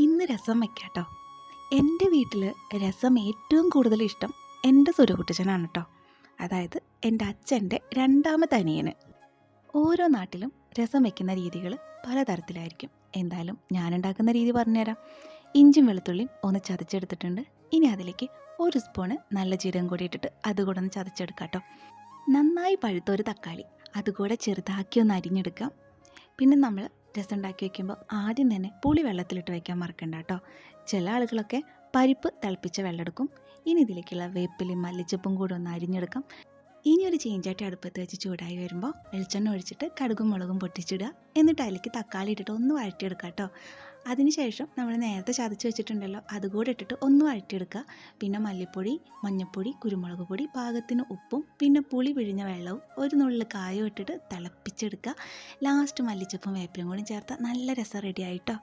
ഇന്ന് രസം വയ്ക്കാട്ടോ. എൻ്റെ വീട്ടിൽ രസം ഏറ്റവും കൂടുതൽ ഇഷ്ടം എൻ്റെ സുരകുട്ടച്ചനാണ് കേട്ടോ. അതായത് എൻ്റെ അച്ഛൻ്റെ രണ്ടാമത്തെ അനിയന്. ഓരോ നാട്ടിലും രസം വയ്ക്കുന്ന രീതികൾ പലതരത്തിലായിരിക്കും. എന്തായാലും ഞാനുണ്ടാക്കുന്ന രീതി പറഞ്ഞുതരാം. ഇഞ്ചും വെളുത്തുള്ളിയും ഒന്ന് ചതച്ചെടുത്തിട്ടുണ്ട്. ഇനി അതിലേക്ക് ഒരു സ്പൂണ് നല്ല ജീരകം കൂടി ഇട്ടിട്ട് അതുകൂടെ ഒന്ന് ചതച്ചെടുക്കാം കേട്ടോ. നന്നായി പഴുത്ത ഒരു തക്കാളി അതുകൂടെ ചെറുതാക്കി ഒന്ന് അരിഞ്ഞെടുക്കാം. പിന്നെ നമ്മൾ രസം ഉണ്ടാക്കി വയ്ക്കുമ്പോൾ ആദ്യം തന്നെ പുളി വെള്ളത്തിലിട്ട് വയ്ക്കാൻ മറക്കണ്ട കേട്ടോ. ചില ആളുകളൊക്കെ പരിപ്പ് തിളപ്പിച്ച വെള്ളം എടുക്കും. ഇനി ഇതിലേക്കുള്ള വേപ്പിലയും മല്ലിച്ചപ്പും കൂടെ ഒന്ന് അരിഞ്ഞെടുക്കാം. ഇനി ഒരു ചീഞ്ചട്ടി അടുപ്പത്ത് വെച്ച് ചൂടായി വരുമ്പോൾ വെളിച്ചെണ്ണ ഒഴിച്ചിട്ട് കടുകും മുളകും പൊട്ടിച്ചിടുക. എന്നിട്ട് അതിലേക്ക് തക്കാളി ഇട്ടിട്ട് ഒന്ന് വഴറ്റിയെടുക്കുക കേട്ടോ. അതിനുശേഷം നമ്മൾ നേരത്തെ ചതച്ച് വെച്ചിട്ടുണ്ടല്ലോ അതുകൂടെ ഇട്ടിട്ട് ഒന്ന് വഴറ്റിയെടുക്കുക. പിന്നെ മല്ലിപ്പൊടി, മഞ്ഞൾപ്പൊടി, കുരുമുളക് പൊടി, പാകത്തിന് ഉപ്പും പിന്നെ പുളി പിഴിഞ്ഞ വെള്ളവും ഒരു നുള്ളു കായും ഇട്ടിട്ട് തിളപ്പിച്ചെടുക്കുക. ലാസ്റ്റ് മല്ലിച്ചപ്പും വേപ്പിലും കൂടി ചേർത്താൽ നല്ല രസം റെഡി ആയിട്ടോ.